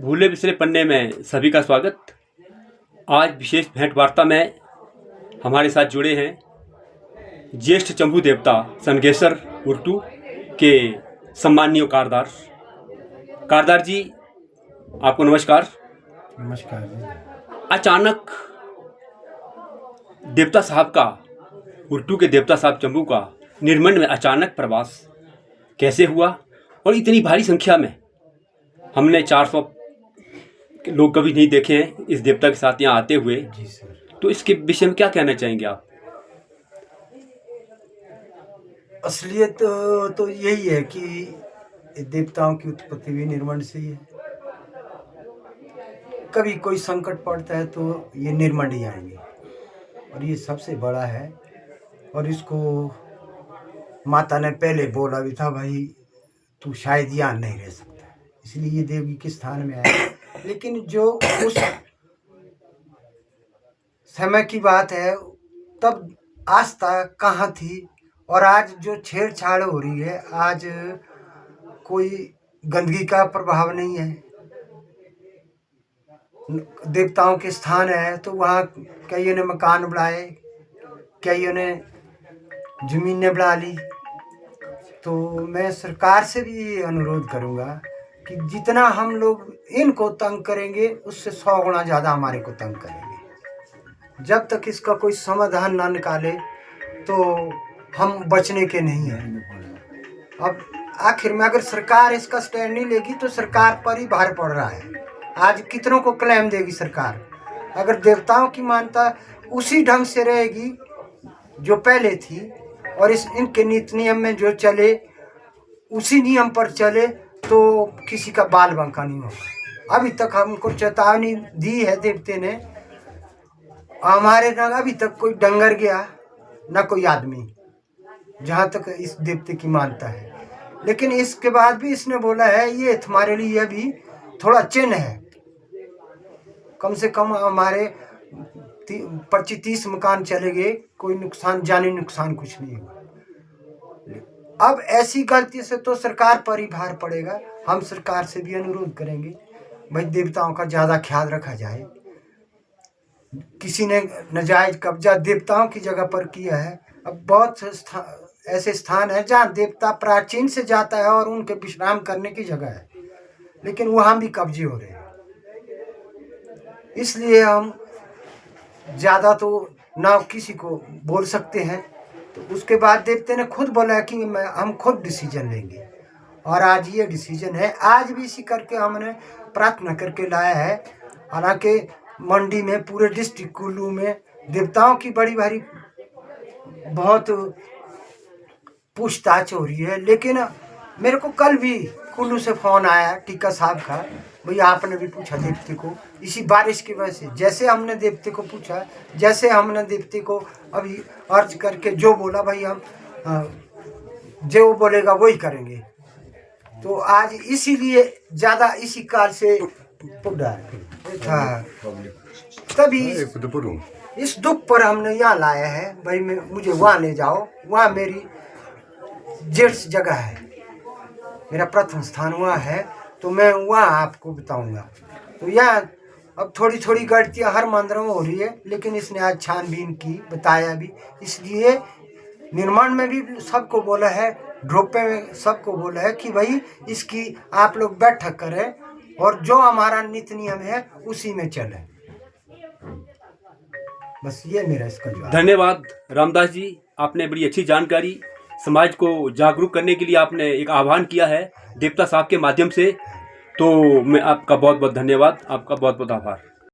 भूले बिसरे पन्ने में सभी का स्वागत। आज विशेष भेंट वार्ता में हमारे साथ जुड़े हैं ज्येष्ठ चंबू देवता सनगेसर उर्टू के सम्माननीय कारदार जी, आपको नमस्कार। नमस्कार जी। अचानक देवता साहब का, उर्टू के देवता साहब चंबू का निर्मंड में अचानक प्रवास कैसे हुआ और इतनी भारी संख्या में? हमने 400 लोग कभी नहीं देखे हैं इस देवता के साथ यहाँ आते हुए। जी सर। तो इसके विषय में क्या कहना चाहेंगे आप? असलियत तो यही है कि देवताओं की उत्पत्ति भी निर्मंड से ही है। कभी कोई संकट पड़ता है तो ये निर्मंड ही आएंगे और ये सबसे बड़ा है। और इसको माता ने पहले बोला भी था, भाई तू शायद यहाँ नहीं रह सकता, इसलिए ये देवी के स्थान में आया। लेकिन जो उस समय की बात है, तब आस्था कहाँ थी और आज जो छेड़छाड़ हो रही है, आज कोई गंदगी का प्रभाव नहीं है। देवताओं के स्थान है तो वहाँ कईयों ने मकान बनाए, कईयों ने जमीनें बना ली। तो मैं सरकार से भी अनुरोध करूँगा कि जितना हम लोग इनको तंग करेंगे उससे 100 गुना ज़्यादा हमारे को तंग करेंगे। जब तक इसका कोई समाधान ना निकाले तो हम बचने के नहीं हैं। अब आखिर में अगर सरकार इसका स्टैंड नहीं लेगी तो सरकार पर ही भार पड़ रहा है। आज कितनों को क्लेम देगी सरकार? अगर देवताओं की मान्यता उसी ढंग से रहेगी जो पहले थी और इनके नीति नियम में जो चले उसी नियम पर चले तो किसी का बाल बांका नहीं होगा। अभी तक हमको चेतावनी दी है देवते ने, हमारे ना अभी तक कोई डंगर गया ना कोई आदमी, जहाँ तक इस देवते की मानता है। लेकिन इसके बाद भी इसने बोला है ये तुम्हारे लिए भी थोड़ा चिन्ह है। कम से कम हमारे 25-30 मकान चले गए, कोई नुकसान, जानी नुकसान कुछ नहीं हुआ। अब ऐसी गलती से तो सरकार पर ही भार पड़ेगा। हम सरकार से भी अनुरोध करेंगे, भाई देवताओं का ज़्यादा ख्याल रखा जाए। किसी ने नाजायज कब्जा देवताओं की जगह पर किया है। अब बहुत ऐसे स्थान है जहाँ देवता प्राचीन से जाता है और उनके विश्राम करने की जगह है, लेकिन वहाँ भी कब्जे हो रहे हैं। इसलिए हम ज़्यादा तो ना किसी को बोल सकते हैं। तो उसके बाद देवते ने खुद बोला है कि हम खुद डिसीजन लेंगे और आज ये डिसीजन है। आज भी इसी करके हमने प्रार्थना करके लाया है। हालांकि मंडी में, पूरे डिस्ट्रिक्ट कुल्लू में देवताओं की बड़ी भारी बहुत पूछताछ हो रही है। लेकिन मेरे को कल भी कुल्लू से फ़ोन आया टीका साहब का, भैया आपने भी पूछा देवते को इसी बारिश की वजह से। जैसे हमने देवते को पूछा, जैसे हमने देवते को अभी अर्ज करके जो बोला, भाई हम जो वो बोलेगा वही करेंगे। तो आज इसीलिए ज़्यादा इसी काल से था, तभी इस दुख पर हमने यहाँ लाया है। भाई मुझे वहाँ ले जाओ, वहाँ मेरी जेट्स जगह है, मेरा प्रथम स्थान वहाँ है, तो मैं वहाँ आपको बताऊंगा। तो यहाँ अब थोड़ी थोड़ी गलतियाँ हर मंदिरों में हो रही है, लेकिन इसने आज छानबीन की, बताया भी। इसलिए निर्माण में भी सबको बोला है, ड्रोपे में सबको बोला है कि भाई इसकी आप लोग बैठक करें और जो हमारा नीति नियम है उसी में चले। बस ये मेरा इसका जवाब। धन्यवाद रामदास जी, आपने बड़ी अच्छी जानकारी, समाज को जागरूक करने के लिए आपने एक आह्वान किया है देवता साहब के माध्यम से। तो मैं आपका बहुत बहुत धन्यवाद, आपका बहुत बहुत आभार।